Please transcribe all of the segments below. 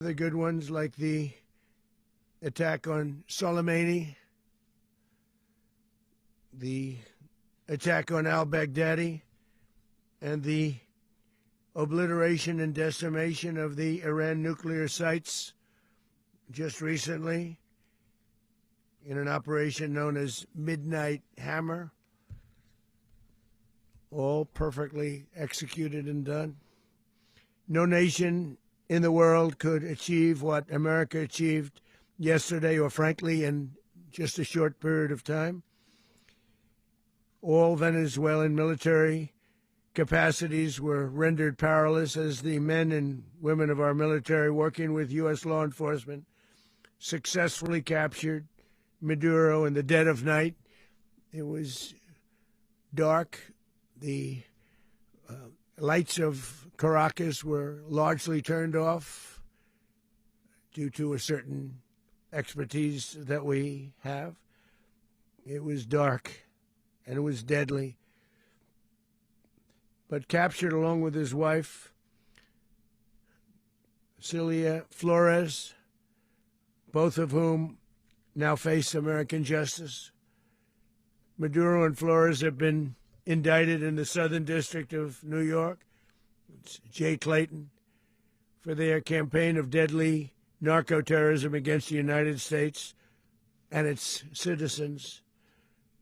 The good ones, like the attack on Soleimani, the attack on al-Baghdadi, and the obliteration and decimation of the Iran nuclear sites just recently in an operation known as Midnight Hammer, all perfectly executed and done. No nation in the world could achieve what America achieved yesterday, or frankly, in just a short period of time. All Venezuelan military capacities were rendered powerless as the men and women of our military, working with U.S. law enforcement, successfully captured Maduro in the dead of night. It was dark. The lights of Caracas were largely turned off due to a certain expertise that we have. It was dark and it was deadly. But captured along with his wife, Celia Flores, both of whom now face American justice. Maduro and Flores have been indicted in the Southern District of New York, it's Jay Clayton, for their campaign of deadly narco-terrorism against the United States and its citizens.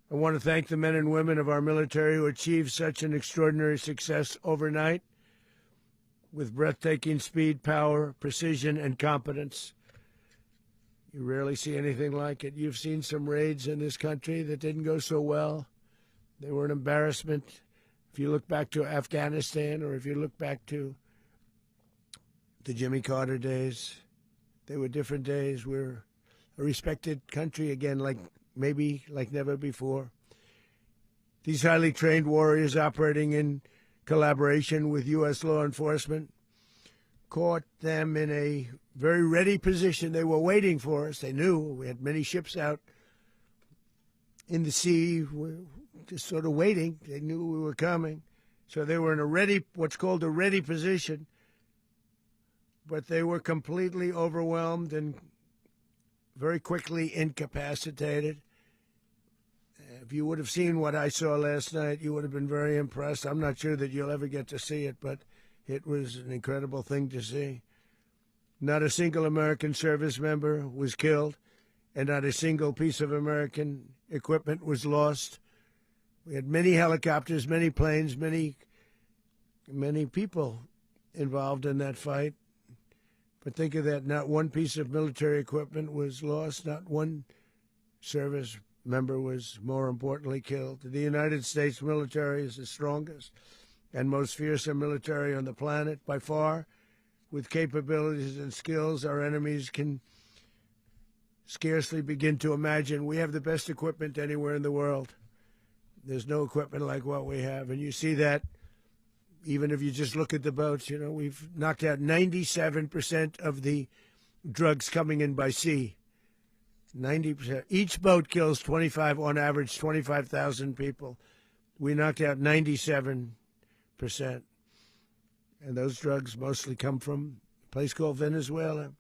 I want to thank the men and women of our military who achieved such an extraordinary success overnight with breathtaking speed, power, precision, and competence. You rarely see anything like it. You've seen some raids in this country that didn't go so well. They were an embarrassment. If you look back to Afghanistan, or if you look back to the Jimmy Carter days, they were different days. We're a respected country again, like never before. These highly trained warriors operating in collaboration with U.S. law enforcement caught them in a very ready position. They were waiting for us. They knew we had many ships out in the sea, just sort of waiting. They knew we were coming. So they were in what's called a ready position, but they were completely overwhelmed and very quickly incapacitated. If you would have seen what I saw last night, you would have been very impressed. I'm not sure that you'll ever get to see it, but it was an incredible thing to see. Not a single American service member was killed, and not a single piece of American equipment was lost. We had many helicopters, many planes, many people involved in that fight. But think of that, not one piece of military equipment was lost, not one service member was, more importantly, killed. The United States military is the strongest and most fearsome military on the planet by far, with capabilities and skills our enemies can scarcely begin to imagine. We have the best equipment anywhere in the world. There's no equipment like what we have, and you see that even if you just look at the boats. You know, we've knocked out 97% of the drugs coming in by sea. 90%. Each boat kills on average 25,000 people. We knocked out 97%. And those drugs mostly come from a place called Venezuela.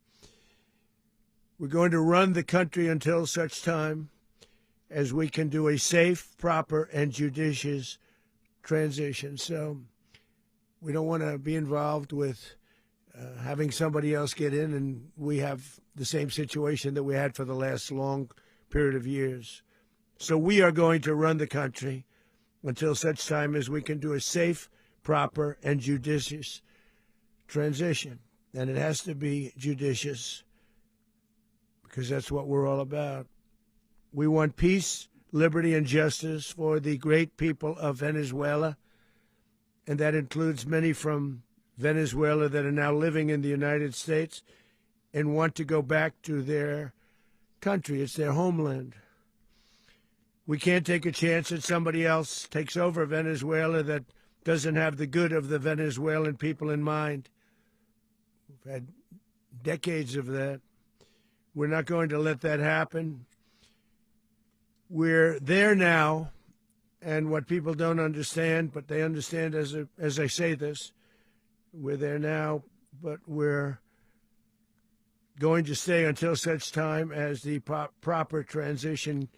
We're going to run the country until such time as we can do a safe, proper, and judicious transition. So we don't want to be involved with having somebody else get in, and we have the same situation that we had for the last long period of years. So we are going to run the country until such time as we can do a safe, proper, and judicious transition. And it has to be judicious because that's what we're all about. We want peace, liberty, and justice for the great people of Venezuela, and that includes many from Venezuela that are now living in the United States and want to go back to their country. It's their homeland. We can't take a chance that somebody else takes over Venezuela that doesn't have the good of the Venezuelan people in mind. We've had decades of that. We're not going to let that happen. We're there now, and what people don't understand, but they understand as I say this, we're there now, but we're going to stay until such time as the proper transition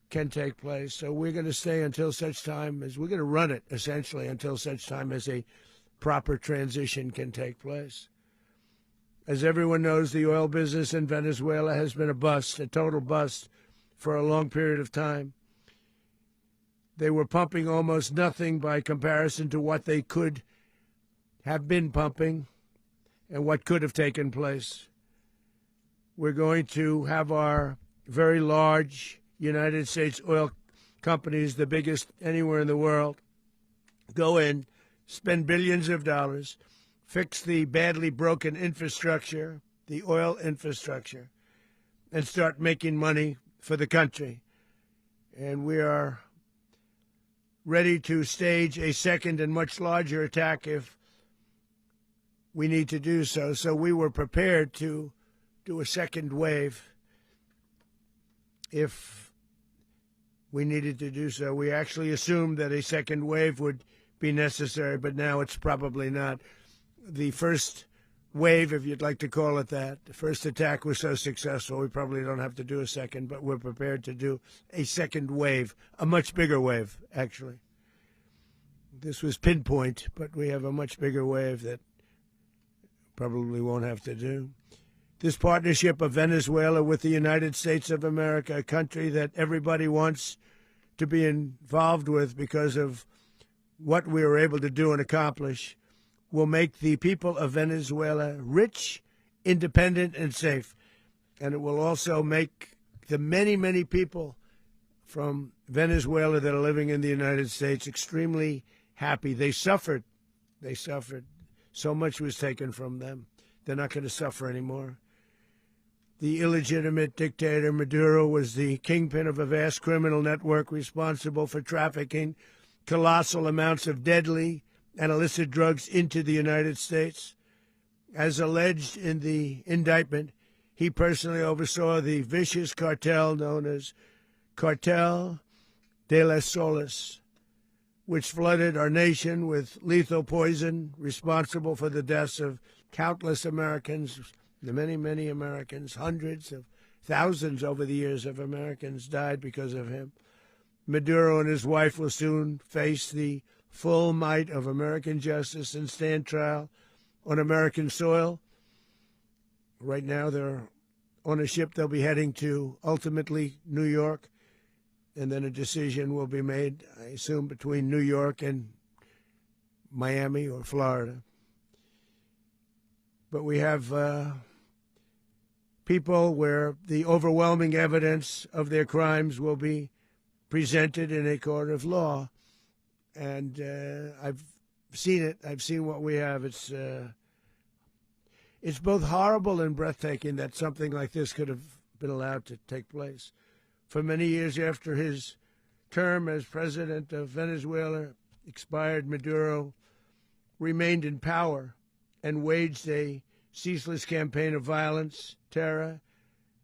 can take place. So we're going to stay until such time as we're going to run it, essentially, until such time as a proper transition can take place. As everyone knows, the oil business in Venezuela has been a bust, a total bust, for a long period of time. They were pumping almost nothing by comparison to what they could have been pumping and what could have taken place. We're going to have our very large United States oil companies, the biggest anywhere in the world, go in, spend billions of dollars, fix the badly broken infrastructure, the oil infrastructure, and start making money for the country. And we are ready to stage a second and much larger attack if we need to do so. So we were prepared to do a second wave if we needed to do so. We actually assumed that a second wave would be necessary, but now it's probably not. The first wave, if you'd like to call it that, the first attack was so successful, we probably don't have to do a second, but we're prepared to do a second wave, a much bigger wave, actually. This was pinpoint, but we have a much bigger wave that probably won't have to do. This partnership of Venezuela with the United States of America, a country that everybody wants to be involved with because of what we were able to do and accomplish, will make the people of Venezuela rich, independent, and safe. And it will also make the many, many people from Venezuela that are living in the United States extremely happy. They suffered. They suffered. So much was taken from them. They're not going to suffer anymore. The illegitimate dictator Maduro was the kingpin of a vast criminal network responsible for trafficking colossal amounts of deadly and illicit drugs into the United States. As alleged in the indictment, he personally oversaw the vicious cartel known as Cartel de las Solas, which flooded our nation with lethal poison, responsible for the deaths of countless Americans, many, many Americans. Hundreds of thousands over the years of Americans died because of him. Maduro and his wife will soon face the full might of American justice and stand trial on American soil. Right now, they're on a ship. They'll be heading to, ultimately, New York, and then a decision will be made, I assume, between New York and Miami or Florida. But we have people where the overwhelming evidence of their crimes will be presented in a court of law. And I've seen it. I've seen what we have. It's both horrible and breathtaking that something like this could have been allowed to take place. For many years after his term as president of Venezuela expired, Maduro remained in power and waged a ceaseless campaign of violence, terror,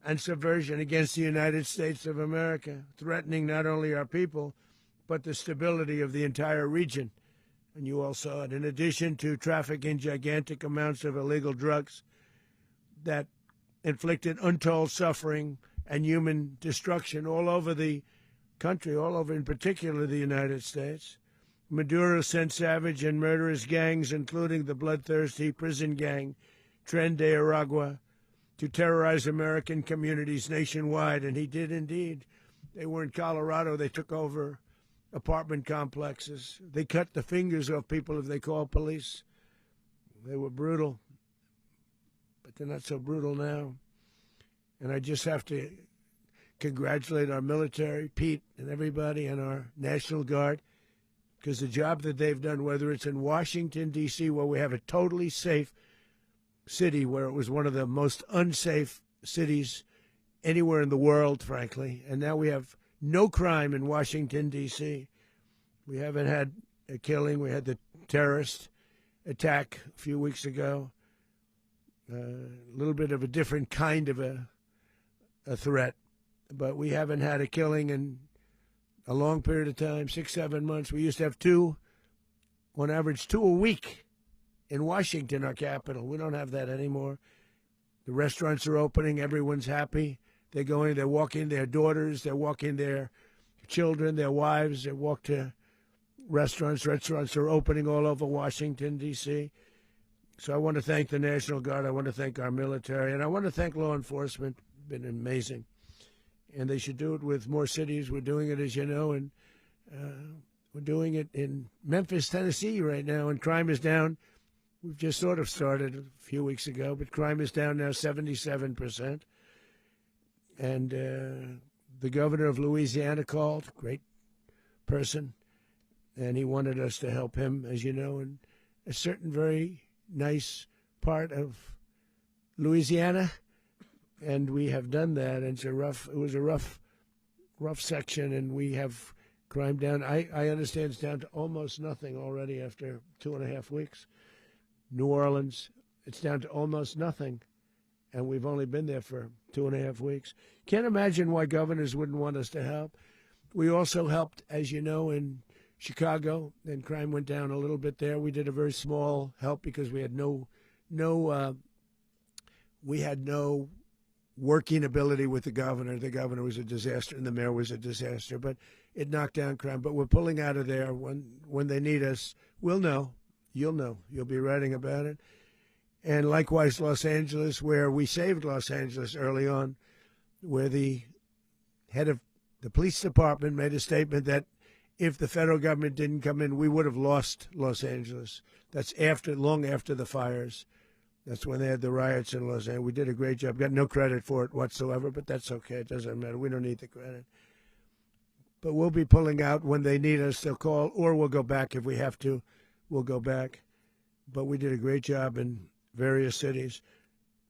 and subversion against the United States of America, threatening not only our people, but the stability of the entire region. And you all saw it. In addition to trafficking gigantic amounts of illegal drugs that inflicted untold suffering and human destruction all over the country, all over in particular the United States, Maduro sent savage and murderous gangs, including the bloodthirsty prison gang Tren de Aragua, to terrorize American communities nationwide. And he did indeed. They were in Colorado. They took over apartment complexes. They cut the fingers off people if they called police. They were brutal, but they're not so brutal now. And I just have to congratulate our military, Pete, and everybody, and our National Guard, because the job that they've done, whether it's in Washington, D.C., where we have a totally safe city, where it was one of the most unsafe cities anywhere in the world, frankly, and now we have no crime in Washington, D.C. We haven't had a killing. We had the terrorist attack a few weeks ago. A little bit of a different kind of a threat. But we haven't had a killing in a long period of time, 6, 7 months. We used to have 2, on average 2 a week in Washington, our capital. We don't have that anymore. The restaurants are opening. Everyone's happy. They're walking their daughters. They're walking their children, their wives. They walk to restaurants. Restaurants are opening all over Washington, D.C. So I want to thank the National Guard. I want to thank our military. And I want to thank law enforcement. Been amazing. And they should do it with more cities. We're doing it, as you know, and we're doing it in Memphis, Tennessee right now, and crime is down. We've just sort of started a few weeks ago, but crime is down now 77%. And the governor of Louisiana called, great person, and he wanted us to help him, as you know, in a certain very nice part of Louisiana. And we have done that. And it was a rough section, and we have crime down. I understand it's down to almost nothing already after 2.5 weeks. New Orleans, it's down to almost nothing, and we've only been there for 2.5 weeks. Can't imagine why governors wouldn't want us to help. We also helped, as you know, in Chicago, and crime went down a little bit there. We did a very small help because we had no working ability with the governor. The governor was a disaster, and the mayor was a disaster, but it knocked down crime. But we're pulling out of there. When they need us, we'll know. You'll know. You'll be writing about it. And likewise, Los Angeles, where we saved Los Angeles early on, where the head of the police department made a statement that if the federal government didn't come in, we would have lost Los Angeles. That's long after the fires. That's when they had the riots in Los Angeles. We did a great job. Got no credit for it whatsoever, but that's okay. It doesn't matter. We don't need the credit. But we'll be pulling out when they need us. They'll call, or we'll go back if we have to. We'll go back. But we did a great job in various cities.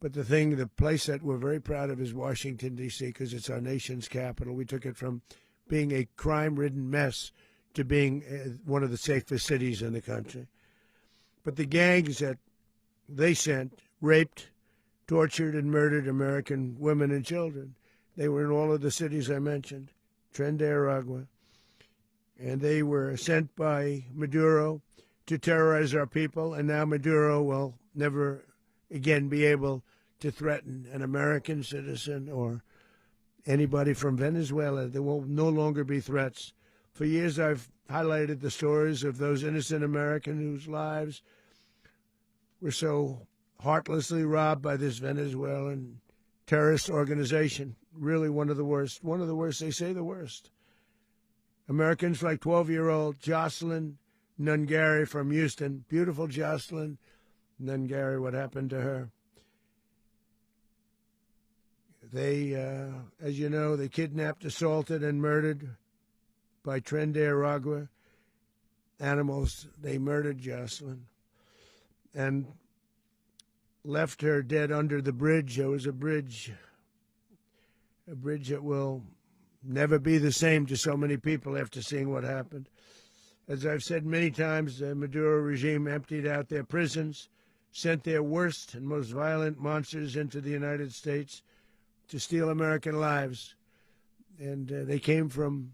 But the place that we're very proud of is Washington, D.C., because it's our nation's capital. We took it from being a crime-ridden mess to being one of the safest cities in the country. But the gangs that they sent raped, tortured, and murdered American women and children. They were in all of the cities I mentioned, Tren de Aragua. And they were sent by Maduro to terrorize our people, and now Maduro will never again be able to threaten an American citizen or anybody from Venezuela. There will no longer be threats. For years I've highlighted the stories of those innocent Americans whose lives were so heartlessly robbed by this Venezuelan terrorist organization. Really one of the worst. One of the worst, they say the worst. Americans like 12-year-old Jocelyn Nungary from Houston. Beautiful Jocelyn Nungary, what happened to her? They, as you know, they kidnapped, assaulted, and murdered by Tren de Aragua animals. They murdered Jocelyn and left her dead under the bridge. There was a bridge that will never be the same to so many people after seeing what happened. As I've said many times, the Maduro regime emptied out their prisons, sent their worst and most violent monsters into the United States to steal American lives. And they came from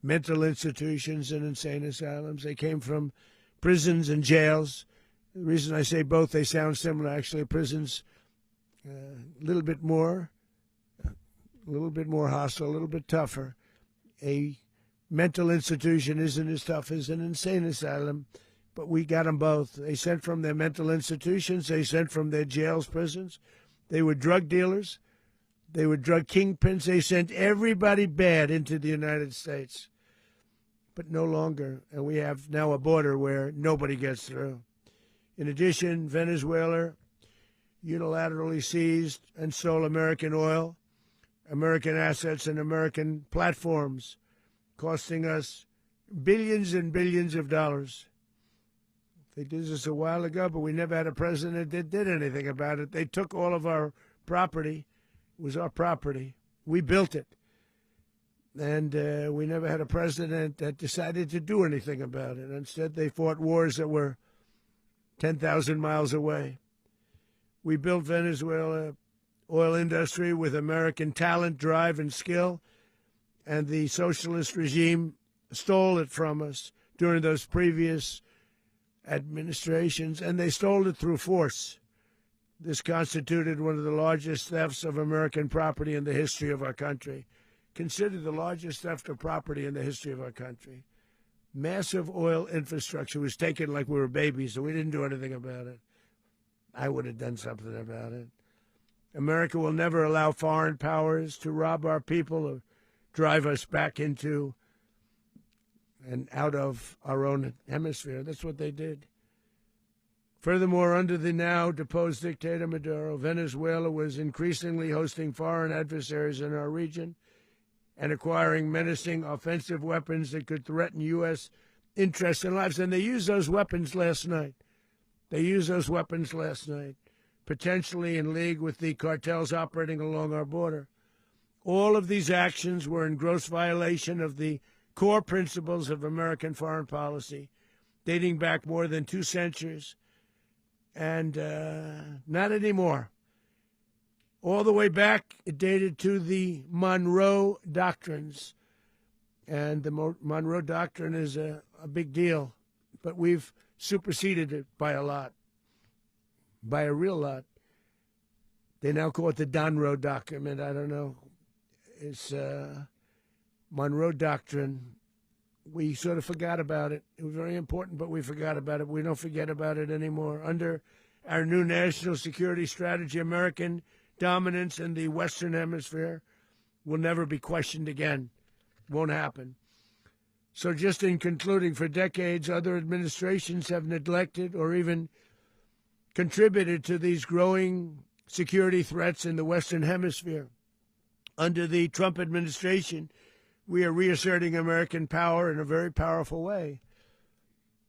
mental institutions and insane asylums. They came from prisons and jails. The reason I say both, they sound similar. Actually, prisons a little bit more hostile, a little bit tougher. A mental institution isn't as tough as an insane asylum, but we got them both. They sent from their mental institutions. They sent from their jails, prisons. They were drug dealers. They were drug kingpins. They sent everybody bad into the United States, but no longer. And we have now a border where nobody gets through. In addition, Venezuela unilaterally seized and stole American oil, American assets, and American platforms, costing us billions and billions of dollars. They did this a while ago, but we never had a president that did anything about it. They took all of our property. It was our property. We built it. And we never had a president that decided to do anything about it. Instead, they fought wars that were 10,000 miles away. We built Venezuela oil industry with American talent, drive, and skill, and the socialist regime stole it from us during those previous administrations, and they stole it through force. This constituted one of the largest thefts of American property in the history of our country. Considered the largest theft of property in the history of our country. Massive oil infrastructure was taken like we were babies, and we didn't do anything about it. I would have done something about it. America will never allow foreign powers to rob our people or drive us back into and out of our own hemisphere. That's what they did. Furthermore, under the now deposed dictator Maduro, Venezuela was increasingly hosting foreign adversaries in our region and acquiring menacing offensive weapons that could threaten U.S. interests and lives. And they used those weapons last night. Potentially in league with the cartels operating along our border. All of these actions were in gross violation of the core principles of American foreign policy, dating back more than 2 centuries. And not anymore. All the way back, it dated to the Monroe Doctrines. And the Monroe Doctrine is a big deal. But we've superseded it by a lot. By a real lot. They now call it the Monroe Document. I don't know. It's Monroe Doctrine. We sort of forgot about it. It was very important, but we forgot about it. We don't forget about it anymore. Under our new national security strategy, American dominance in the Western Hemisphere will never be questioned again. Won't happen. So just in concluding, for decades, other administrations have neglected or even contributed to these growing security threats in the Western Hemisphere. Under the Trump administration, we are reasserting American power in a very powerful way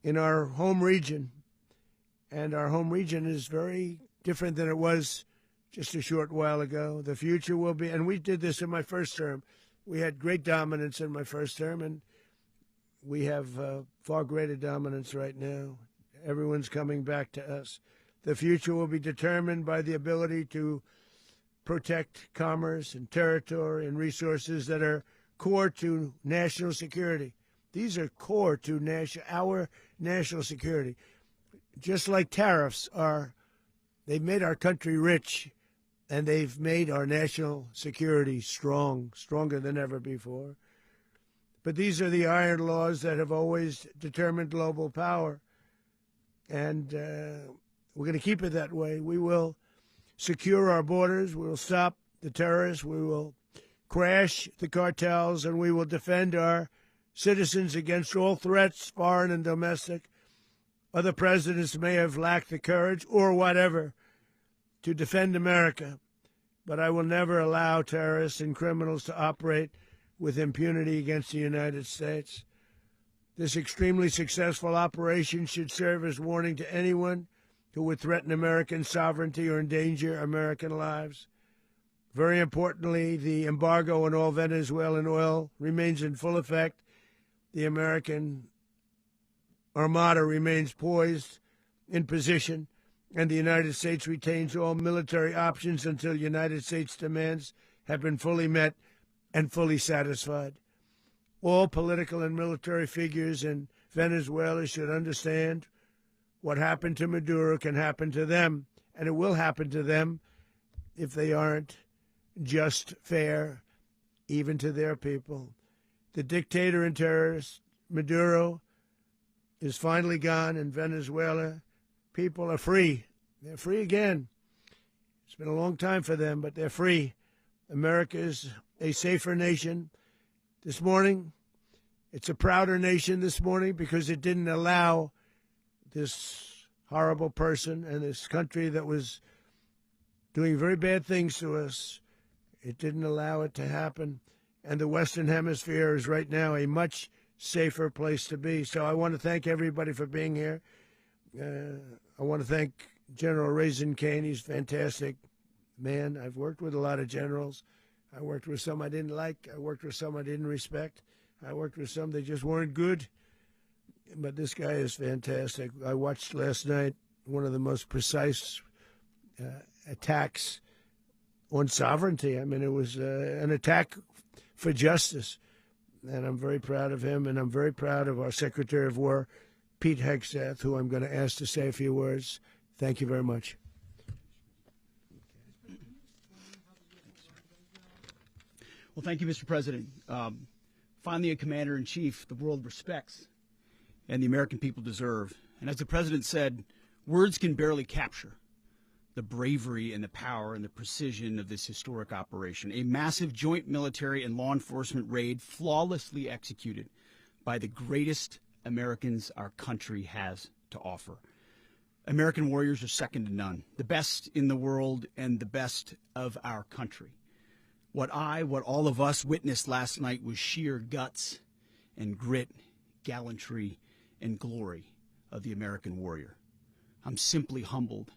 in our home region. And our home region is very different than it was just a short while ago. The future will be, and we did this in my first term. We had great dominance in my first term, and we have far greater dominance right now. Everyone's coming back to us. The future will be determined by the ability to protect commerce and territory and resources that are core to national security. These are core to our national security. Just like tariffs are, they've made our country rich, and they've made our national security stronger than ever before. But these are the iron laws that have always determined global power, and we're going to keep it that way. We will secure our borders. We will stop the terrorists. We will crash the cartels, and we will defend our citizens against all threats, foreign and domestic. Other presidents may have lacked the courage or whatever to defend America, but I will never allow terrorists and criminals to operate with impunity against the United States. This extremely successful operation should serve as warning to anyone who would threaten American sovereignty or endanger American lives. Very importantly, the embargo on all Venezuelan oil remains in full effect. The American Armada remains poised in position, and the United States retains all military options until United States demands have been fully met and fully satisfied. All political and military figures in Venezuela should understand what happened to Maduro can happen to them, and it will happen to them if they aren't just fair, even to their people. The dictator and terrorist, Maduro, is finally gone, and Venezuela people are free. They're free again. It's been a long time for them, but they're free. America is a safer nation. This morning, it's a prouder nation this morning because it didn't allow this horrible person and this country that was doing very bad things to us. It didn't allow it to happen. And the Western Hemisphere is right now a much safer place to be. So I want to thank everybody for being here. I want to thank General Raisin Kane. He's a fantastic man. I've worked with a lot of generals. I worked with some I didn't like. I worked with some I didn't respect. I worked with some that just weren't good. But this guy is fantastic. I watched last night one of the most precise attacks on sovereignty. I mean, it was an attack for justice. And I'm very proud of him, and I'm very proud of our Secretary of War, Pete Hegseth, who I'm going to ask to say a few words. Thank you very much. Well, thank you, Mr. President. Finally, a commander-in-chief the world respects and the American people deserve. And as the president said, words can barely capture the bravery and the power and the precision of this historic operation. A massive joint military and law enforcement raid flawlessly executed by the greatest Americans our country has to offer. American warriors are second to none, the best in the world and the best of our country. What all of us witnessed last night was sheer guts and grit, gallantry, and glory of the American warrior. I'm simply humbled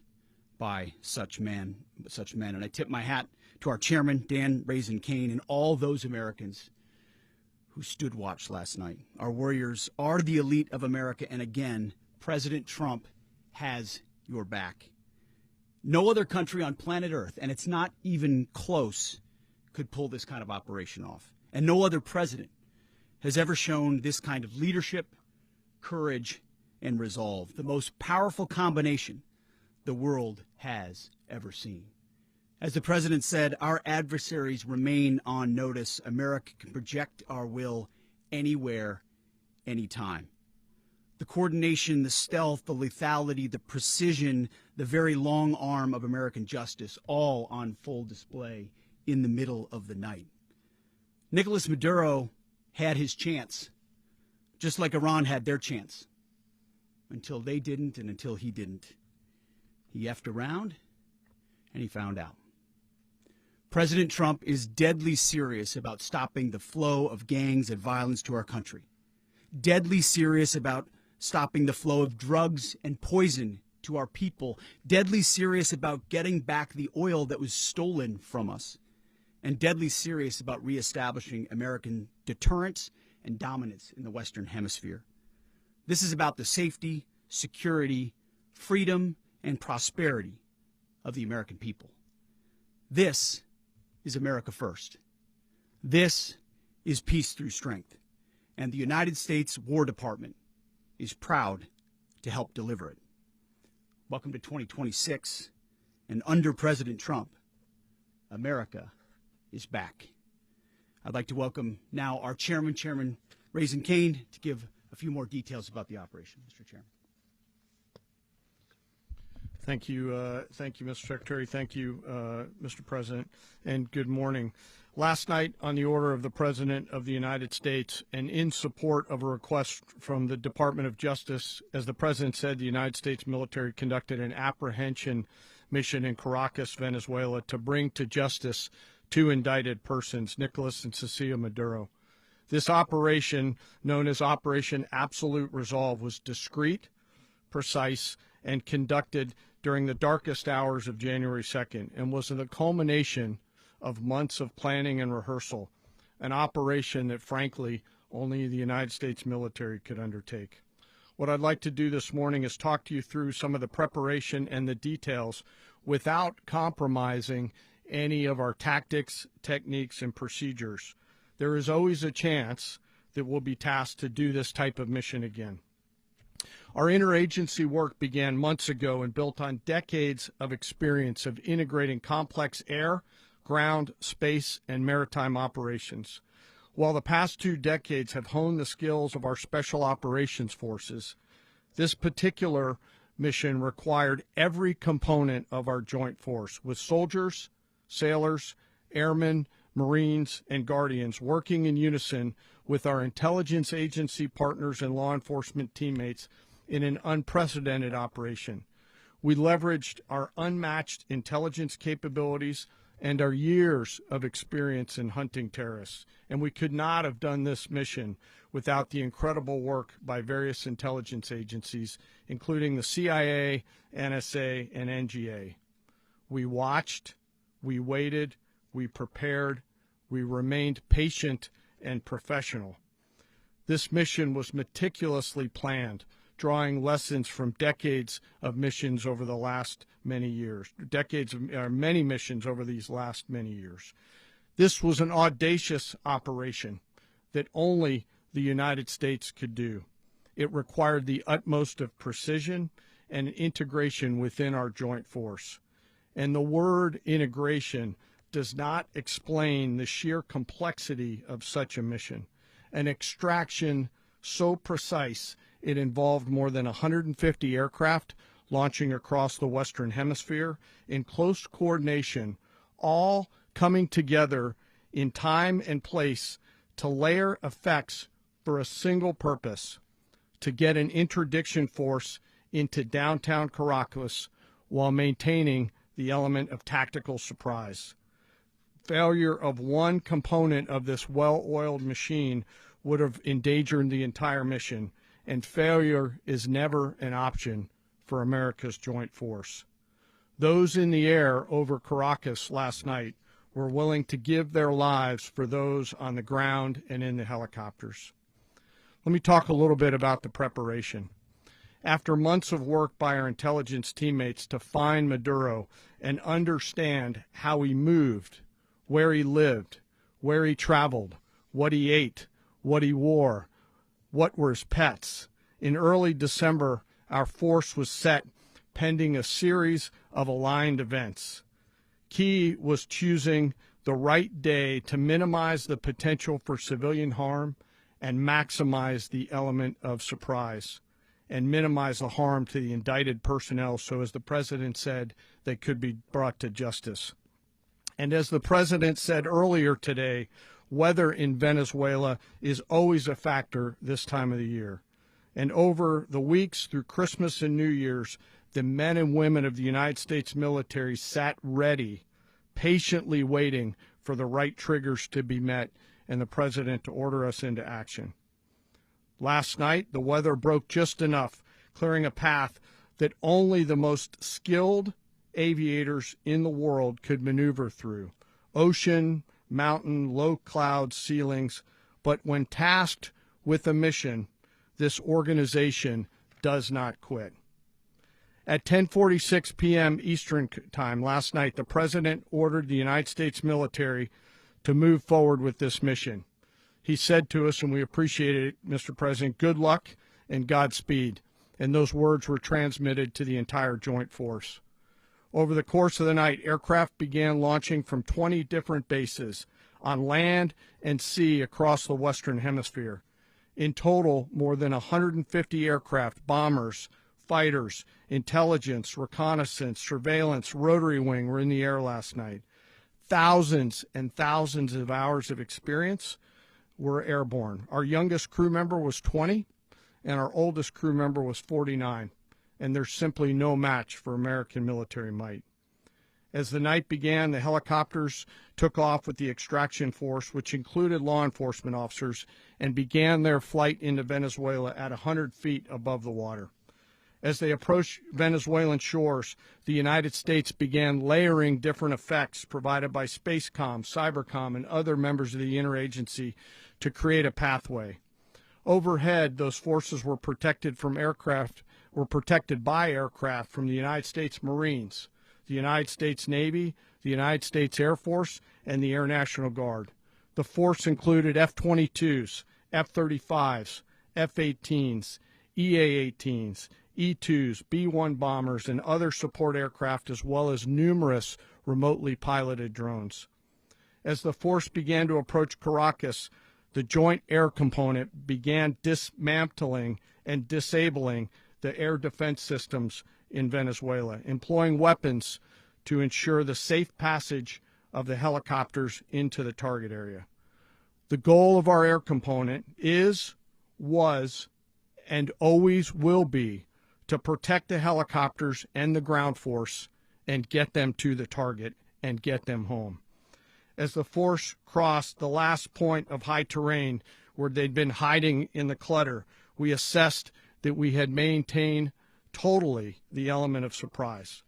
by such men. And I tip my hat to our chairman, Dan Raisin Kane, and all those Americans who stood watch last night. Our warriors are the elite of America, and again, President Trump has your back. No other country on planet Earth, and it's not even close, could pull this kind of operation off. And no other president has ever shown this kind of leadership, courage, and resolve, the most powerful combination the world has ever seen. As the president said, our adversaries remain on notice. America can project our will anywhere, anytime. The coordination, the stealth, the lethality, the precision, the very long arm of American justice, all on full display in the middle of the night. Nicolas Maduro had his chance, just like Iran had their chance, until they didn't and until he didn't. He effed around, and he found out. President Trump is deadly serious about stopping the flow of gangs and violence to our country, deadly serious about stopping the flow of drugs and poison to our people, deadly serious about getting back the oil that was stolen from us, and deadly serious about reestablishing American deterrence and dominance in the Western Hemisphere. This is about the safety, security, freedom, and prosperity of the American people. This is America first. This is peace through strength. And the United States War Department is proud to help deliver it. Welcome to 2026. And under President Trump, America is back. I'd like to welcome now our chairman, Chairman Raisin Kane, to give a few more details about the operation. Mr. Chairman. Thank you, Mr. Secretary. Thank you, Mr. President, and good morning. Last night, on the order of the President of the United States and in support of a request from the Department of Justice, as the President said, the United States military conducted an apprehension mission in Caracas, Venezuela, to bring to justice two indicted persons, Nicolas and Cecilia Maduro. This operation, known as Operation Absolute Resolve, was discreet, precise, and conducted during the darkest hours of January 2nd and was the culmination of months of planning and rehearsal, an operation that, frankly, only the United States military could undertake. What I'd like to do this morning is talk to you through some of the preparation and the details without compromising any of our tactics, techniques, and procedures. There is always a chance that we'll be tasked to do this type of mission again. Our interagency work began months ago and built on decades of experience of integrating complex air, ground, space, and maritime operations. While the past 2 decades have honed the skills of our special operations forces, this particular mission required every component of our joint force, with soldiers, sailors, airmen, Marines, and Guardians working in unison with our intelligence agency partners and law enforcement teammates in an unprecedented operation. We leveraged our unmatched intelligence capabilities and our years of experience in hunting terrorists, and we could not have done this mission without the incredible work by various intelligence agencies, including the CIA, NSA, and NGA. We watched, we waited, we prepared, we remained patient and professional. This mission was meticulously planned, drawing lessons from decades of missions over the last many years, many missions over these last many years. This was an audacious operation that only the United States could do. It required the utmost of precision and integration within our joint force. And the word integration does not explain the sheer complexity of such a mission. An extraction so precise it involved more than 150 aircraft launching across the Western Hemisphere in close coordination, all coming together in time and place to layer effects for a single purpose: to get an interdiction force into downtown Caracas while maintaining the element of tactical surprise. Failure of one component of this well-oiled machine would have endangered the entire mission, and failure is never an option for America's joint force. Those in the air over Caracas last night were willing to give their lives for those on the ground and in the helicopters. Let me talk a little bit about the preparation. After months of work by our intelligence teammates to find Maduro and understand how he moved, where he lived, where he traveled, what he ate, what he wore, what were his pets, in early December, our force was set pending a series of aligned events. Key was choosing the right day to minimize the potential for civilian harm and maximize the element of surprise, and minimize the harm to the indicted personnel so, as the president said, they could be brought to justice. And as the president said earlier today, weather in Venezuela is always a factor this time of the year. And over the weeks through Christmas and New Year's, the men and women of the United States military sat ready, patiently waiting for the right triggers to be met and the president to order us into action. Last night, the weather broke just enough, clearing a path that only the most skilled aviators in the world could maneuver through. Ocean, mountain, low cloud ceilings, but when tasked with a mission, this organization does not quit. At 10:46 p.m. Eastern Time last night, the president ordered the United States military to move forward with this mission. He said to us, and we appreciated it, Mr. President, good luck and Godspeed. And those words were transmitted to the entire joint force. Over the course of the night, aircraft began launching from 20 different bases on land and sea across the Western Hemisphere. In total, more than 150 aircraft, bombers, fighters, intelligence, reconnaissance, surveillance, rotary wing were in the air last night. Thousands and thousands of hours of experience were airborne. Our youngest crew member was 20, and our oldest crew member was 49, and there's simply no match for American military might. As the night began, the helicopters took off with the extraction force, which included law enforcement officers, and began their flight into Venezuela at 100 feet above the water. As they approached Venezuelan shores, the United States began layering different effects provided by Spacecom, Cybercom, and other members of the interagency to create a pathway. Overhead, those forces were protected by aircraft from the United States Marines, the United States Navy, the United States Air Force, and the Air National Guard. The force included F-22s, F-35s, F-18s, EA-18s, E-2s, B-1 bombers, and other support aircraft, as well as numerous remotely piloted drones. As the force began to approach Caracas, the Joint Air Component began dismantling and disabling the air defense systems in Venezuela, employing weapons to ensure the safe passage of the helicopters into the target area. The goal of our air component is, was, and always will be to protect the helicopters and the ground force and get them to the target and get them home. As the force crossed the last point of high terrain where they'd been hiding in the clutter, we assessed that we had maintained totally the element of surprise.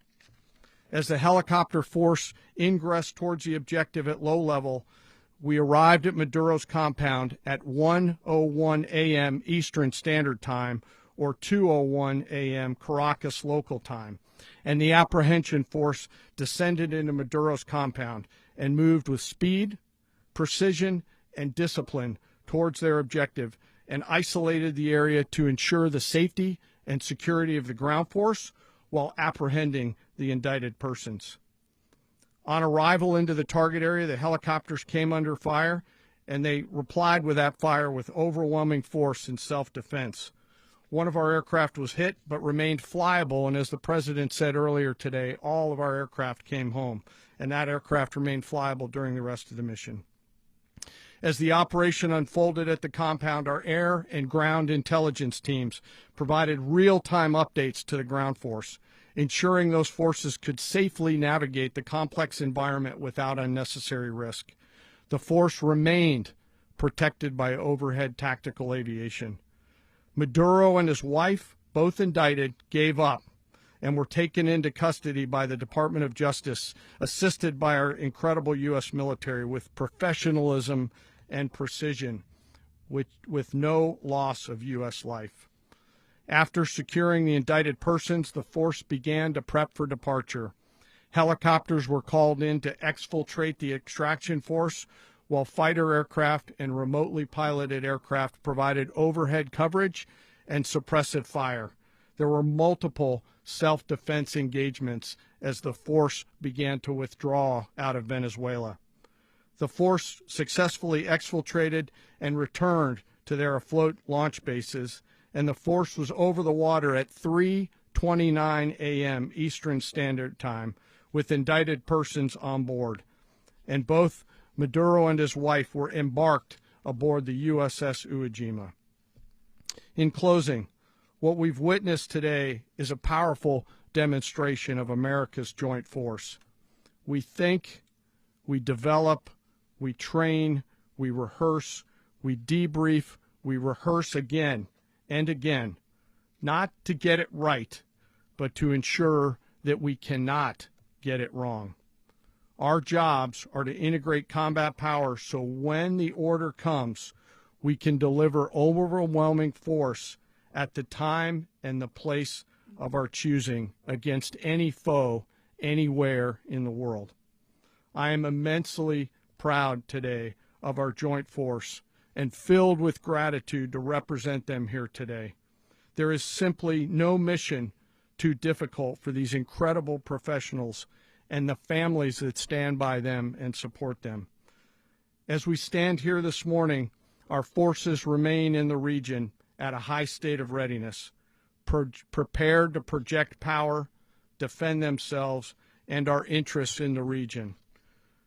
As the helicopter force ingressed towards the objective at low level, we arrived at Maduro's compound at 1:01 a.m. Eastern Standard Time, or 2:01 a.m. Caracas local time, and the apprehension force descended into Maduro's compound and moved with speed, precision, and discipline towards their objective, and isolated the area to ensure the safety and security of the ground force while apprehending the indicted persons. On arrival into the target area, the helicopters came under fire, and they replied with that fire with overwhelming force in self-defense. One of our aircraft was hit but remained flyable, and as the President said earlier today, all of our aircraft came home, and that aircraft remained flyable during the rest of the mission. As the operation unfolded at the compound, our air and ground intelligence teams provided real-time updates to the ground force, ensuring those forces could safely navigate the complex environment without unnecessary risk. The force remained protected by overhead tactical aviation. Maduro and his wife, both indicted, gave up and were taken into custody by the Department of Justice, assisted by our incredible U.S. military with professionalism and precision, with no loss of U.S. life. After securing the indicted persons, the force began to prep for departure. Helicopters were called in to exfiltrate the extraction force, while fighter aircraft and remotely piloted aircraft provided overhead coverage and suppressive fire. There were multiple self-defense engagements as the force began to withdraw out of Venezuela. The force successfully exfiltrated and returned to their afloat launch bases, and the force was over the water at 3:29 a.m. Eastern Standard Time with indicted persons on board. And both Maduro and his wife were embarked aboard the USS Iwo Jima. In closing, what we've witnessed today is a powerful demonstration of America's joint force. We think, we develop, we train, we rehearse, we debrief, we rehearse again and again, not to get it right, but to ensure that we cannot get it wrong. Our jobs are to integrate combat power so when the order comes, we can deliver overwhelming force at the time and the place of our choosing against any foe anywhere in the world. I am immensely proud today of our joint force and filled with gratitude to represent them here today. There is simply no mission too difficult for these incredible professionals and the families that stand by them and support them. As we stand here this morning, our forces remain in the region at a high state of readiness, prepared to project power, defend themselves, and our interests in the region.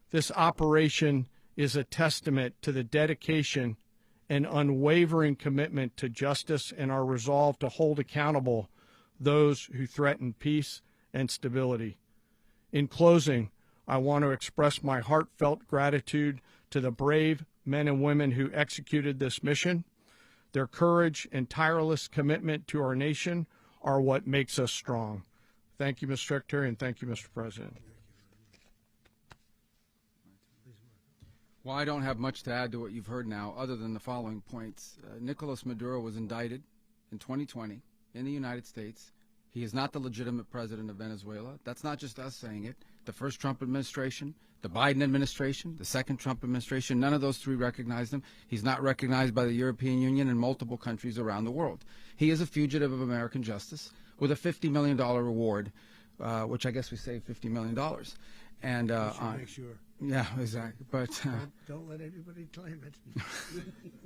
This operation is a testament to the dedication and unwavering commitment to justice and our resolve to hold accountable those who threaten peace and stability. In closing, I want to express my heartfelt gratitude to the brave men and women who executed this mission. Their courage and tireless commitment to our nation are what makes us strong. Thank you, Mr. Secretary, and thank you, Mr. President. Well, I don't have much to add to what you've heard now, other than the following points. Nicolas Maduro was indicted in 2020 in the United States. He is not the legitimate president of Venezuela. That's not just us saying it. The first Trump administration, the Biden administration, the second Trump administration, none of those three recognized him. He's not recognized by the European Union and multiple countries around the world. He is a fugitive of American justice with a $50 million reward, which I guess we saved $50 million. And make sure. Yeah, exactly. But don't let anybody claim it.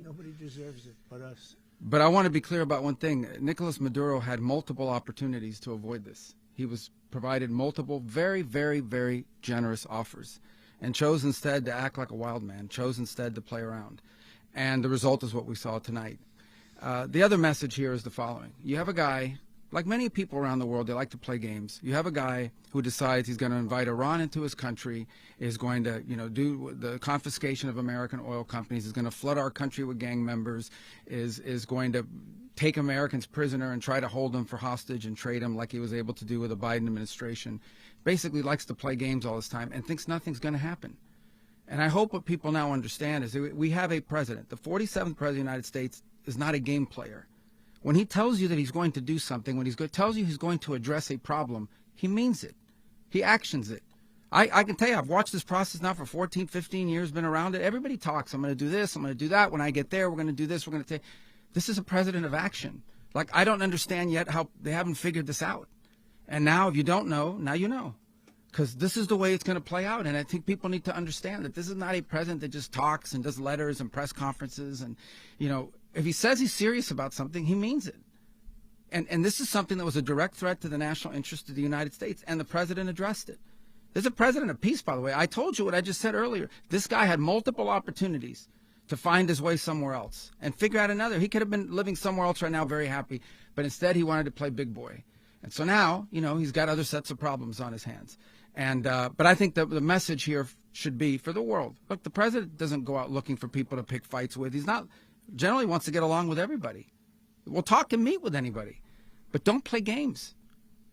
Nobody deserves it but us. But I want to be clear about one thing. Nicolas Maduro had multiple opportunities to avoid this. He was provided multiple very, very, very generous offers and chose instead to act like a wild man, chose instead to play around. And the result is what we saw tonight. The other message here is the following. You have a guy, like many people around the world, they like to play games. You have a guy who decides he's going to invite Iran into his country, is going to, do the confiscation of American oil companies, is going to flood our country with gang members, is going to take Americans prisoner and try to hold them for hostage and trade them like he was able to do with the Biden administration. Basically likes to play games all this time and thinks nothing's going to happen. And I hope what people now understand is that we have a president. The 47th president of the United States is not a game player. When he tells you that he's going to do something, when he tells you he's going to address a problem, he means it. He actions it. I can tell you, I've watched this process now for 14, 15 years, been around it. Everybody talks. I'm going to do this. I'm going to do that. When I get there, we're going to do this. We're going to take. This is a president of action. Like, I don't understand yet how they haven't figured this out. And now, if you don't know, now you know. because this is the way it's going to play out. And I think people need to understand that this is not a president that just talks and does letters and press conferences. And, if he says he's serious about something, he means it. And this is something that was a direct threat to the national interest of the United States, and the president addressed it. There's a president of peace, by the way. I told you what I just said earlier. This guy had multiple opportunities to find his way somewhere else and figure out another. He could have been living somewhere else right now, very happy, but instead he wanted to play big boy. And so now, he's got other sets of problems on his hands. And but I think that the message here should be for the world. Look, the president doesn't go out looking for people to pick fights with. He's not generally wants to get along with everybody. We'll talk and meet with anybody, but don't play games.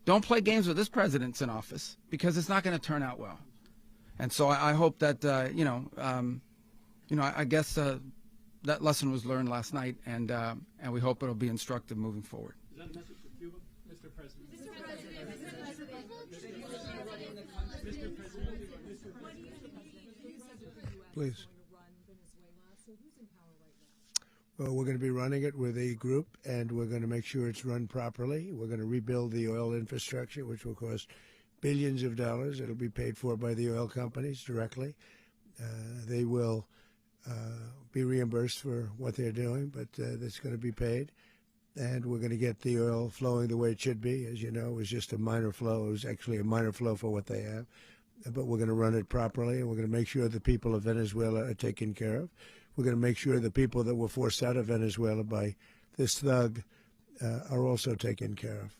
Don't play games with this president's in office, because it's not going to turn out well. And so I hope that I guess that lesson was learned last night, and we hope it'll be instructive moving forward. Is that a message for Cuba, Mr. President? Please. Well, we're going to be running it with a group, and we're going to make sure it's run properly. We're going to rebuild the oil infrastructure, which will cost billions of dollars. It'll be paid for by the oil companies directly. They will be reimbursed for what they're doing, but that's going to be paid. And we're going to get the oil flowing the way it should be. As you know, it was just a minor flow. It was actually a minor flow for what they have. But we're going to run it properly, and we're going to make sure the people of Venezuela are taken care of. We're going to make sure the people that were forced out of Venezuela by this thug are also taken care of.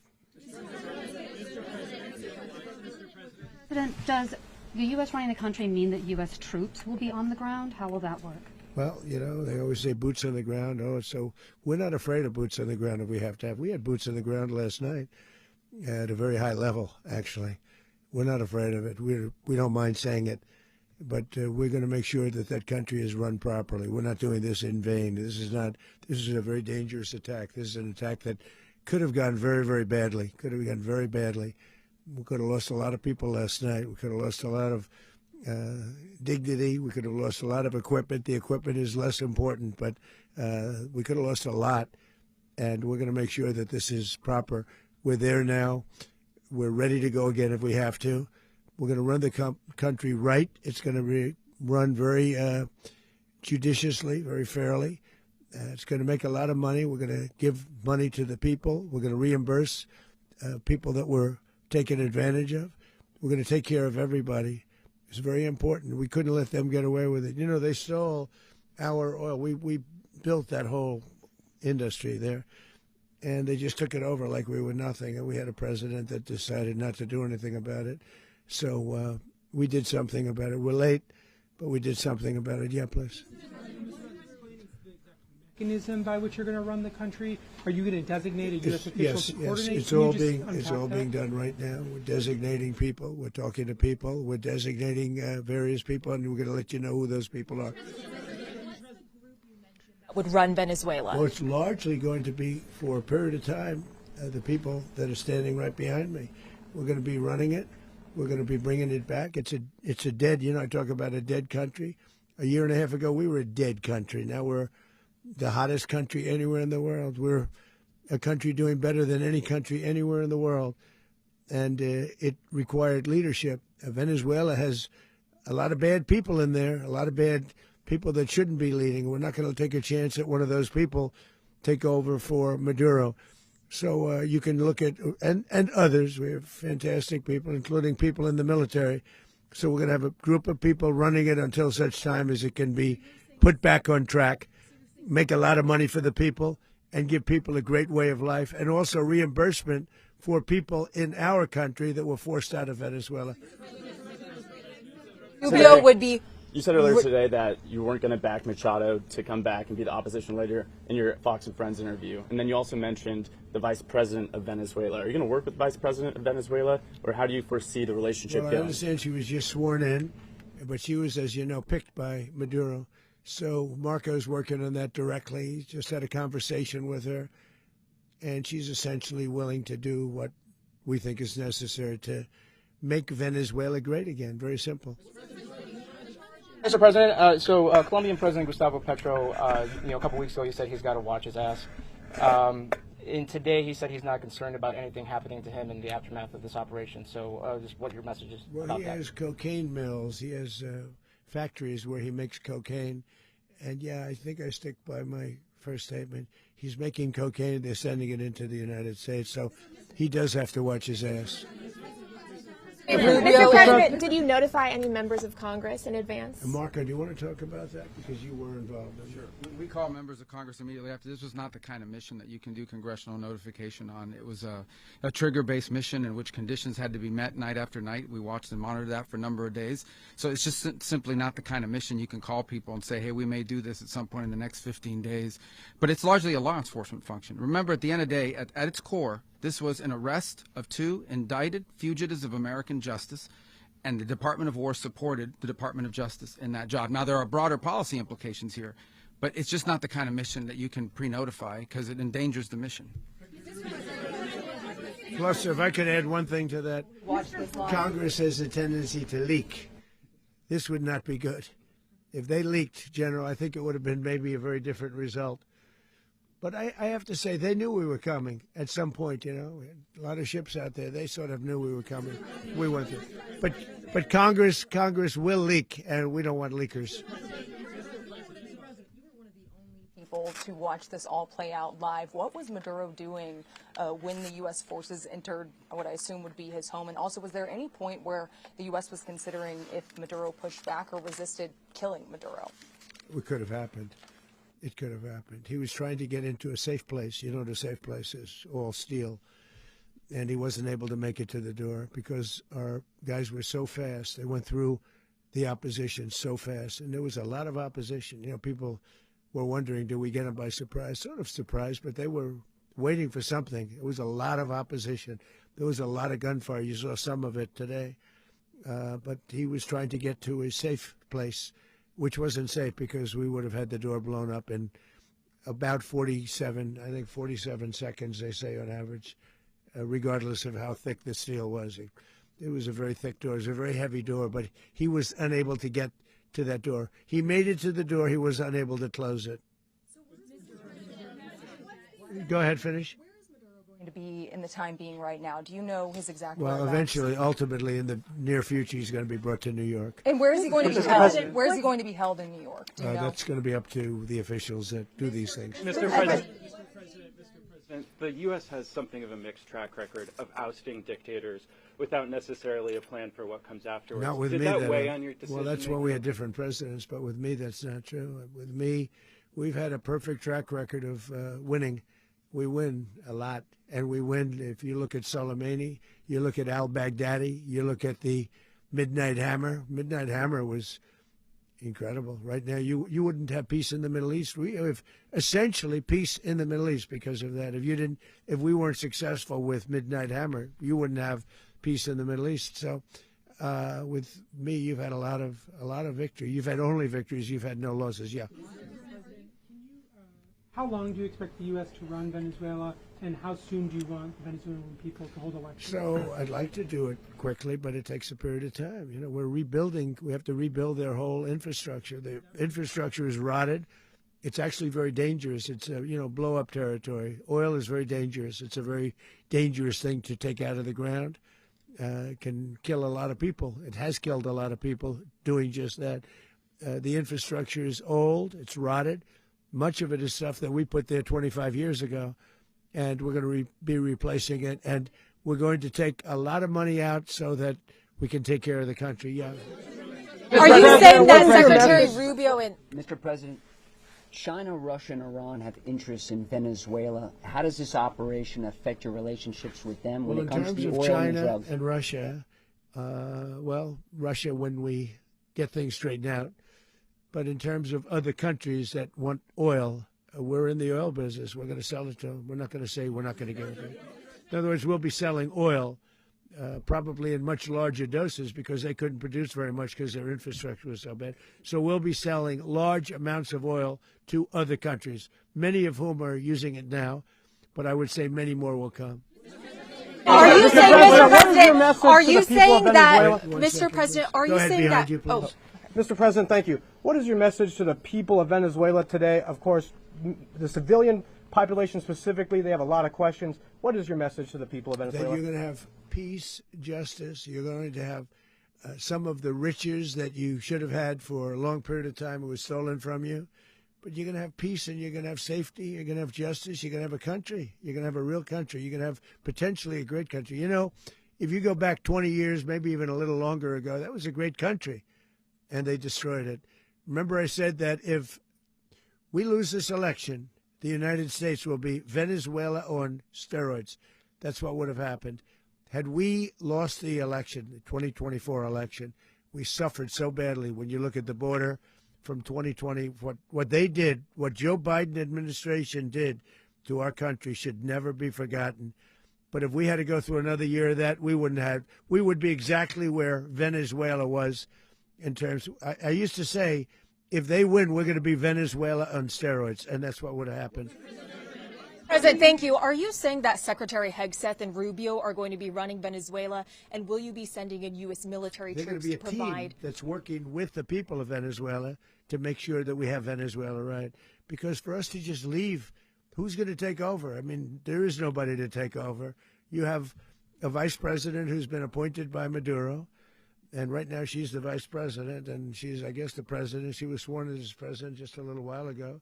President, does the U.S. running the country mean that U.S. troops will be on the ground? How will that work? Well, they always say boots on the ground. So we're not afraid of boots on the ground if we have to have. We had boots on the ground last night at a very high level, actually. We're not afraid of it. We don't mind saying it. But we're going to make sure that that country is run properly. We're not doing this in vain. This is a very dangerous attack. This is an attack that could have gone very, very badly. Could have gone very badly. We could have lost a lot of people last night. We could have lost a lot of dignity. We could have lost a lot of equipment. The equipment is less important, but we could have lost a lot. And we're going to make sure that this is proper. We're there now. We're ready to go again if we have to. We're going to run the country right. It's going to be run very judiciously, very fairly. It's going to make a lot of money. We're going to give money to the people. We're going to reimburse people that were taken advantage of. We're going to take care of everybody. It's very important. We couldn't let them get away with it. They stole our oil. We built that whole industry there, and they just took it over like we were nothing. And we had a president that decided not to do anything about it. So we did something about it. We're late, but we did something about it. Yeah, please. Mechanism by which you're going to run the country? Are you going to designate a U.S. official to coordinate? Yes, it's all being done right now. We're designating people. We're talking to people. We're designating various people, and we're going to let you know who those people are. Would run Venezuela? Well, it's largely going to be, for a period of time, the people that are standing right behind me. We're going to be running it. We're going to be bringing it back. It's a dead, I talk about a dead country. A year and a half ago, we were a dead country. Now we're the hottest country anywhere in the world. We're a country doing better than any country anywhere in the world. And it required leadership. Venezuela has a lot of bad people in there, a lot of bad people that shouldn't be leading. We're not going to take a chance that one of those people take over for Maduro. So you can look at, and others, we have fantastic people, including people in the military. So we're going to have a group of people running it until such time as it can be put back on track, make a lot of money for the people, and give people a great way of life, and also reimbursement for people in our country that were forced out of Venezuela. Rubio would be... You said earlier today that you weren't going to back Machado to come back and be the opposition leader in your Fox and Friends interview. And then you also mentioned the vice president of Venezuela. Are you going to work with the vice president of Venezuela, or how do you foresee the relationship going? I understand she was just sworn in, but she was, as you know, picked by Maduro. So Marco's working on that directly. He just had a conversation with her, and she's essentially willing to do what we think is necessary to make Venezuela great again. Very simple. Mr. President, Colombian President Gustavo Petro, a couple weeks ago, he said he's got to watch his ass. And today he said he's not concerned about anything happening to him in the aftermath of this operation. So just what your message is well, about he that. has cocaine mills. He has factories where he makes cocaine. And, yeah, I think I stick by my first statement. He's making cocaine. They're sending it into the United States. So he does have to watch his ass. Mr. President, did you notify any members of Congress in advance? Marco, do you want to talk about that? Because you were involved in it. Sure. We called members of Congress immediately after. This was not the kind of mission that you can do congressional notification on. It was a trigger-based mission in which conditions had to be met night after night. We watched and monitored that for a number of days. So it's just simply not the kind of mission you can call people and say, hey, we may do this at some point in the next 15 days. But it's largely a law enforcement function. Remember, at the end of the day, at its core, this was an arrest of 2 indicted fugitives of American justice, and the Department of War supported the Department of Justice in that job. Now, there are broader policy implications here, but it's just not the kind of mission that you can pre-notify because it endangers the mission. Plus, if I could add one thing to that, Congress has a tendency to leak. This would not be good. If they leaked, General, I think it would have been maybe a very different result. But I have to say, they knew we were coming at some point, you know. A lot of ships out there, they sort of knew we were coming. We went through. But Congress will leak, and we don't want leakers. People to watch this all play out live. What was Maduro doing when the U.S. forces entered what I assume would be his home? And also, was there any point where the U.S. was considering if Maduro pushed back or resisted killing Maduro? It could have happened. It could have happened. He was trying to get into a safe place. You know what a safe place is, all steel. And he wasn't able to make it to the door because our guys were so fast. They went through the opposition so fast. And there was a lot of opposition. You know, people were wondering, do we get them by surprise? Sort of surprised, but they were waiting for something. It was a lot of opposition. There was a lot of gunfire. You saw some of it today. But he was trying to get to a safe place, which wasn't safe because we would have had the door blown up in about 47 seconds, they say on average, regardless of how thick the steel was. It was a very thick door. It was a very heavy door, but he was unable to get to that door. He made it to the door. He was unable to close it. Go ahead, finish. To be in the time being right now, do you know his exact Well, whereabouts? eventually, ultimately, in the near future, he's going to be brought to New York. And where is he going to be held? Where is he going to be held in New York? Do you know? That's going to be up to the officials that do these things. Mr. President, the U.S. has something of a mixed track record of ousting dictators without necessarily a plan for what comes afterwards. Not with Did me. that weigh on your decision? Well, that's when we had different presidents, but with me, that's not true. With me, we've had a perfect track record of winning. We win a lot, and we win. If you look at Soleimani, you look at al-Baghdadi, you look at the Midnight Hammer. Midnight Hammer was incredible. Right now, you wouldn't have peace in the Middle East. We have essentially peace in the Middle East because of that. If we weren't successful with Midnight Hammer, you wouldn't have peace in the Middle East. So, with me, you've had a lot of victory. You've had only victories. You've had no losses. Yeah. How long do you expect the U.S. to run Venezuela, and how soon do you want Venezuelan people to hold elections? So I'd like to do it quickly, but it takes a period of time. You know, we're rebuilding. We have to rebuild their whole infrastructure. The infrastructure is rotted. It's actually very dangerous. It's blow-up territory. Oil is very dangerous. It's a very dangerous thing to take out of the ground. It can kill a lot of people. It has killed a lot of people doing just that. The infrastructure is old. It's rotted. Much of it is stuff that we put there 25 years ago, and we're going to be replacing it. And we're going to take a lot of money out so that we can take care of the country. Yeah. Are you saying that Secretary Rubio and Mr. President, China, Russia, and Iran have interests in Venezuela. How does this operation affect your relationships with them when it comes to the oil and drugs? In terms of China and Russia, Russia when we get things straightened out. But in terms of other countries that want oil, we're in the oil business. We're going to sell it to them. We're not going to say we're not going to give it to them. In other words, we'll be selling oil probably in much larger doses because they couldn't produce very much because their infrastructure was so bad. So we'll be selling large amounts of oil to other countries, many of whom are using it now, but I would say many more will come. Are you saying, Mr. President, are you saying that, Mr. President, are you saying that, Mr. President, thank you. What is your message to the people of Venezuela today? Of course, the civilian population specifically, they have a lot of questions. What is your message to the people of Venezuela? That you're going to have peace, justice. You're going to have some of the riches that you should have had for a long period of time. It was stolen from you. But you're going to have peace, and you're going to have safety. You're going to have justice. You're going to have a country. You're going to have a real country. You're going to have potentially a great country. You know, if you go back 20 years, maybe even a little longer ago, that was a great country, and they destroyed it. Remember I said that if we lose this election, the United States will be Venezuela on steroids. That's what would have happened. Had we lost the election, the 2024 election, we suffered so badly when you look at the border from 2020. What they did, what Joe Biden administration did to our country should never be forgotten. But if we had to go through another year of that, we would be exactly where Venezuela was in terms. I used to say, if they win, we're going to be Venezuela on steroids, and that's what would have happened. President, thank you. Are you saying that Secretary Hegseth and Rubio are going to be running Venezuela, and will you be sending in U.S. military They're troops going to to be a provide? team that's working with the people of Venezuela to make sure that we have Venezuela right. Because for us to just leave, who's going to take over? I mean, there is nobody to take over. You have a vice president who's been appointed by Maduro, and right now she's the vice president, and she's, I guess, the president. She was sworn in as president just a little while ago.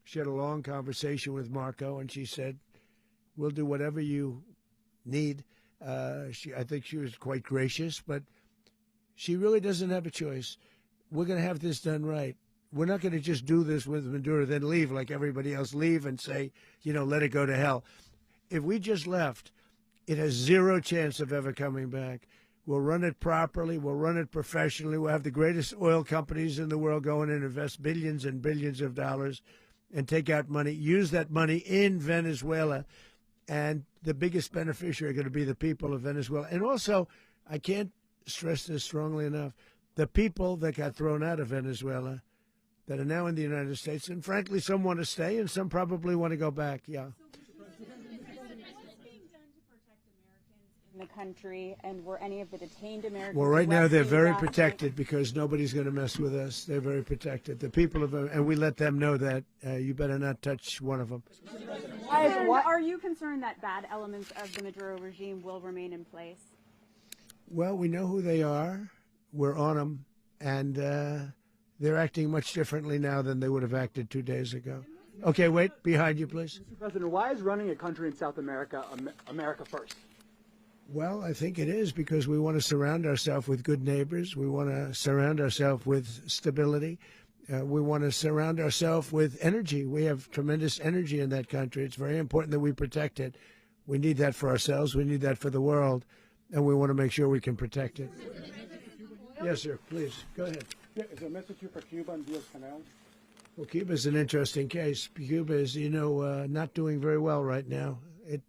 She had a long conversation with Marco, and she said, we'll do whatever you need. I think she was quite gracious, but she really doesn't have a choice. We're going to have this done right. We're not going to just do this with Maduro, then leave like everybody else, leave and say, let it go to hell. If we just left, it has zero chance of ever coming back. We'll run it properly. We'll run it professionally. We'll have the greatest oil companies in the world go in and invest billions and billions of dollars and take out money, use that money in Venezuela. And the biggest beneficiary are going to be the people of Venezuela. And also, I can't stress this strongly enough, the people that got thrown out of Venezuela that are now in the United States, and frankly, some want to stay and some probably want to go back, yeah. The country, and were any of the detained Americans? Well, right now they're very last protected because nobody's going to mess with us. They're very protected. The people of, and we let them know that you better not touch one of them. Are you concerned that bad elements of the Maduro regime will remain in place? Well, we know who they are. We're on them, and they're acting much differently now than they would have acted 2 days ago. Okay, wait, behind you, please. Mr. President, why is running a country in South America America first? Well, I think it is because we want to surround ourselves with good neighbors. We want to surround ourselves with stability. We want to surround ourselves with energy. We have tremendous energy in that country. It's very important that we protect it. We need that for ourselves. We need that for the world. And we want to make sure we can protect it. Yes, sir. Please, go ahead. Is there a message here for Cuba and Diaz-Canel? Well, Cuba is an interesting case. Cuba is, not doing very well right now.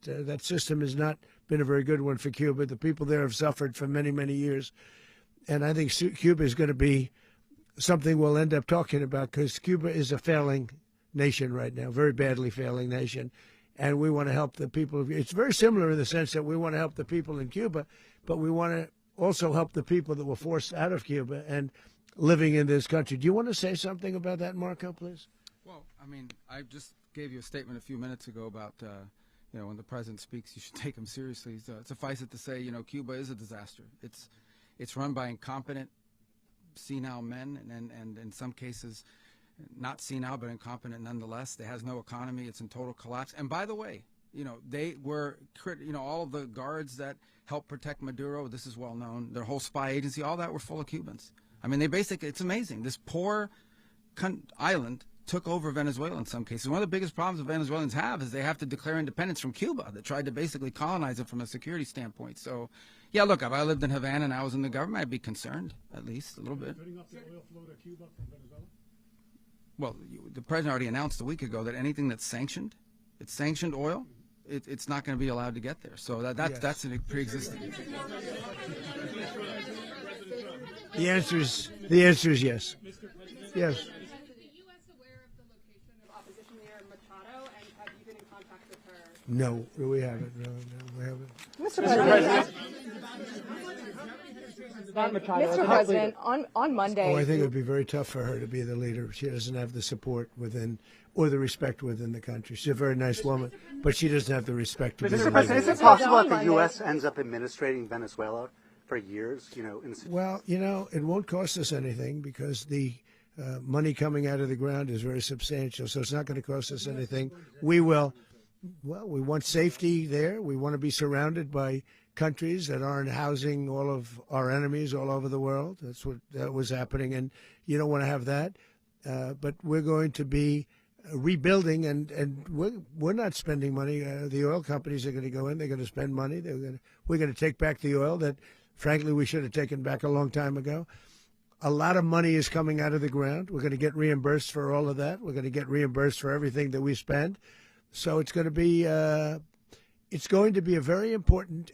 That system has not been a very good one for Cuba. The people there have suffered for many, many years. And I think Cuba is going to be something we'll end up talking about because Cuba is a failing nation right now, very badly failing nation. And we want to help the people. It's very similar in the sense that we want to help the people in Cuba, but we want to also help the people that were forced out of Cuba and living in this country. Do you want to say something about that, Marco, please? Well, I mean, I just gave you a statement a few minutes ago about when the president speaks, you should take him seriously. So suffice it to say, Cuba is a disaster. It's run by incompetent, senile men, and in some cases, not senile but incompetent nonetheless. It has no economy. It's in total collapse. And by the way, they were, all of the guards that helped protect Maduro. This is well known. Their whole spy agency, all that were full of Cubans. I mean, it's amazing. This poor island took over Venezuela in some cases. One of the biggest problems the Venezuelans have is they have to declare independence from Cuba that tried to basically colonize it from a security standpoint. So, yeah, look, if I lived in Havana and I was in the government, I'd be concerned, at least a little bit. Cutting off the oil flow to Cuba from Venezuela? Well, the president already announced a week ago that anything that's sanctioned, it's sanctioned oil, it's not going to be allowed to get there. So that's a pre-existing. The answer is yes. Yes. No, we haven't. No, we haven't. Mr. President. Mr. President, on Monday. Oh, I think it would be very tough for her to be the leader. She doesn't have the support within or the respect within the country. She's a very nice woman, but she doesn't have the respect to be the Mr. leader. President, is it possible that the U.S. ends up administrating Venezuela for years? Well, it won't cost us anything because the money coming out of the ground is very substantial, so it's not going to cost us anything. We will. Well, we want safety there. We want to be surrounded by countries that aren't housing all of our enemies all over the world. That's what that was happening, and you don't want to have that. But we're going to be rebuilding, and we're not spending money. The oil companies are going to go in. They're going to spend money. We're going to take back the oil that, frankly, we should have taken back a long time ago. A lot of money is coming out of the ground. We're going to get reimbursed for all of that. We're going to get reimbursed for everything that we spend. So it's going to be a very important.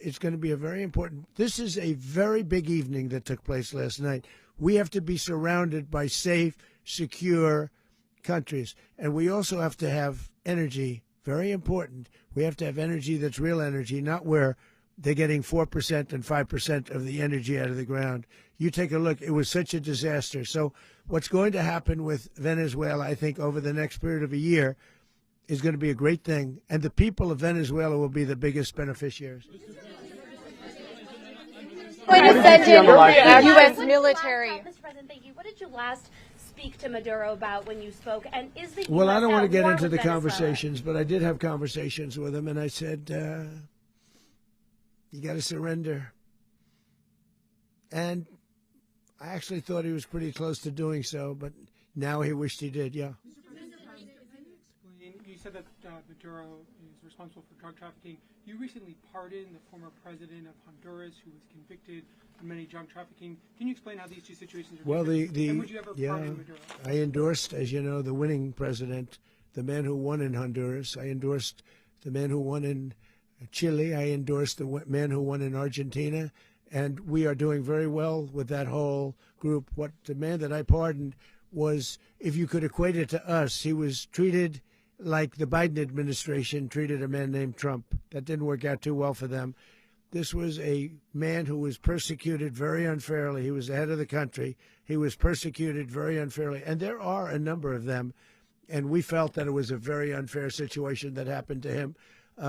This is a very big evening that took place last night. We have to be surrounded by safe, secure countries, and we also have to have energy. Very important. We have to have energy that's real energy, not where they're getting 4% and 5% of the energy out of the ground. You take a look. It was such a disaster. So what's going to happen with Venezuela, I think, over the next period of a year is going to be a great thing, and the people of Venezuela will be the biggest beneficiaries. Going to send in U.S. military. Mr. President, thank you. What did you last speak to Maduro about when you spoke? And is the Well, US I don't want to get at war into with the Venezuela? conversations, but I did have conversations with him, and I said, you got to surrender. And I actually thought he was pretty close to doing so, but now he wished he did, yeah. You said that Maduro is responsible for drug trafficking. You recently pardoned the former president of Honduras who was convicted of many drug trafficking. Can you explain how these two situations are different? And would you ever pardon Maduro? I endorsed, as you know, the winning president, the man who won in Honduras. I endorsed the man who won in Chile. I endorsed the man who won in Argentina. And we are doing very well with that whole group. What the man that I pardoned was, if you could equate it to us, he was treated like the Biden administration treated a man named Trump. That didn't work out too well for them. This was a man who was persecuted very unfairly. He was the head of the country. He was persecuted very unfairly. And there are a number of them. And we felt that it was a very unfair situation that happened to him.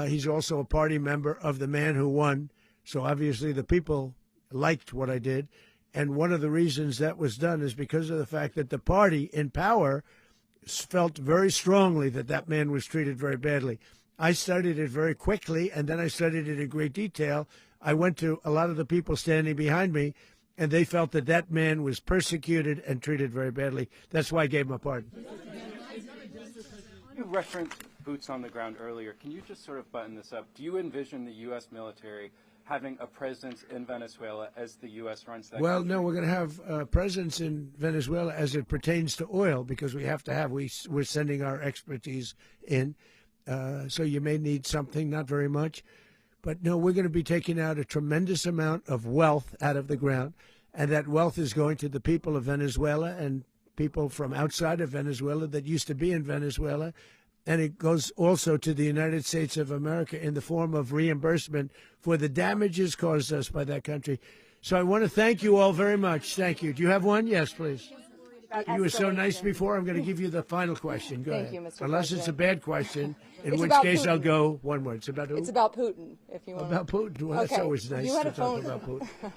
He's also a party member of the man who won. So obviously the people liked what I did. And one of the reasons that was done is because of the fact that the party in power felt very strongly that that man was treated very badly. I studied it very quickly, and then I studied it in great detail. I went to a lot of the people standing behind me, and they felt that that man was persecuted and treated very badly. That's why I gave him a pardon. You referenced boots on the ground earlier. Can you just sort of button this up? Do you envision the U.S. military having a presence in Venezuela as the U.S. runs that Well, country? no, we're going to have a presence in Venezuela as it pertains to oil, because we have to have, we're sending our expertise in. So you may need something, not very much. But no, we're going to be taking out a tremendous amount of wealth out of the ground. And that wealth is going to the people of Venezuela and people from outside of Venezuela that used to be in Venezuela. And it goes also to the United States of America in the form of reimbursement for the damages caused us by that country. So I want to thank you all very much. Thank you. Do you have one? Yes, please. You were so nice before. I'm going to give you the final question. Go ahead. Thank you, Mr. Unless President. it's a bad question, in It's which about case I'll Putin. go one word. It's about who? It's about Putin, if you want. About Putin. Well, that's Okay. always nice You had to a talk phone- about Putin.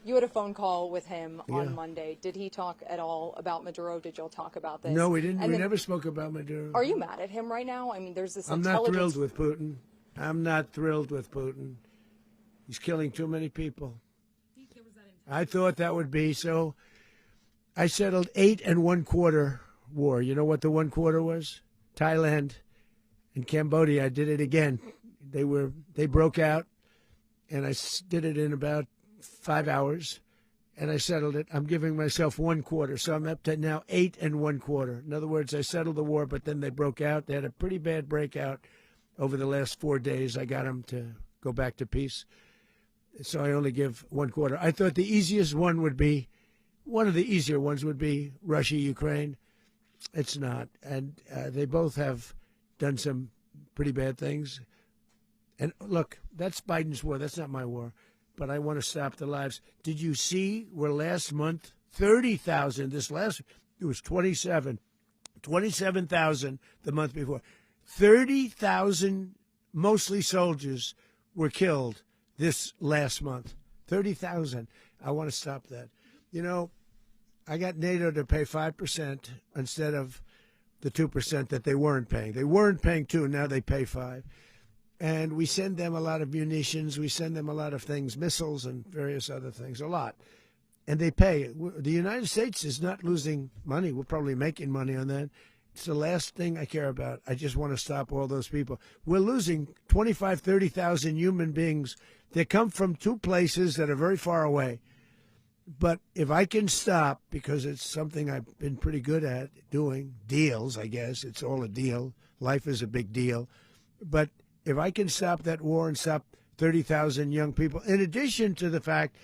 You had a phone call with him Yeah. on Monday. Did he talk at all about Maduro? Did y'all talk about this? No, we didn't. And We then- never spoke about Maduro. Are you mad at him right now? I mean, there's this I'm not intelligence. thrilled with Putin. I'm not thrilled with Putin. He's killing too many people. I thought that would be so. I settled 8 1/4 war. You know what the 1/4 was? Thailand and Cambodia. I did it again. They broke out, and I did it in about 5 hours, and I settled it. I'm giving myself 1/4, so I'm up to now 8 1/4. In other words, I settled the war, but then they broke out. They had a pretty bad breakout over the last 4 days. I got them to go back to peace, so I only give 1/4. I thought the easiest one would be, one of the easier ones would be Russia, Ukraine. It's not, and they both have done some pretty bad things. And look, that's Biden's war. That's not my war. but I want to stop the lives. Did you see where last month 30,000? It was 27,000 the month before. 30,000, mostly soldiers, were killed this last month. 30,000. I want to stop that. You know, I got NATO to pay 5% instead of the 2% that they weren't paying. They weren't paying 2%, now they pay 5%. And we send them a lot of munitions. We send them a lot of things, missiles and various other things, a lot. And they pay. The United States is not losing money. We're probably making money on that. It's the last thing I care about. I just want to stop all those people. We're losing 25,000, 30,000 human beings. They come from 2 places that are very far away. But if I can stop, because it's something I've been pretty good at doing, deals, I guess. It's all a deal. Life is a big deal. But if I can stop that war and stop 30,000 young people, in addition to the fact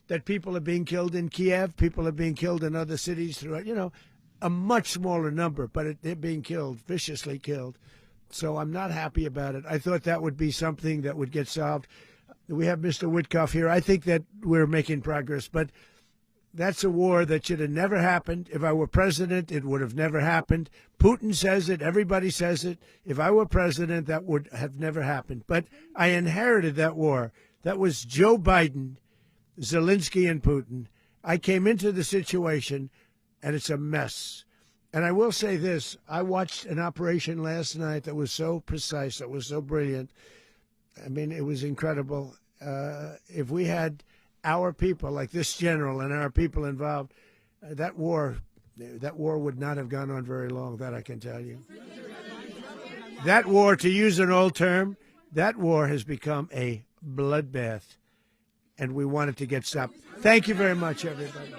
that people are being killed in Kiev, people are being killed in other cities throughout, a much smaller number, but they're being killed, viciously killed. So I'm not happy about it. I thought that would be something that would get solved. We have Mr. Witkoff here. I think that we're making progress, but that's a war that should have never happened. If I were president, it would have never happened. Putin says it. Everybody says it. If I were president, that would have never happened. But I inherited that war. That was Joe Biden, Zelensky, and Putin. I came into the situation, and it's a mess. And I will say this. I watched an operation last night that was so precise, that was so brilliant. I mean, it was incredible. If we had our people, like this general and our people involved, that war would not have gone on very long, that I can tell you. That war, to use an old term, that war has become a bloodbath, and we want it to get stopped. Thank you very much, everybody.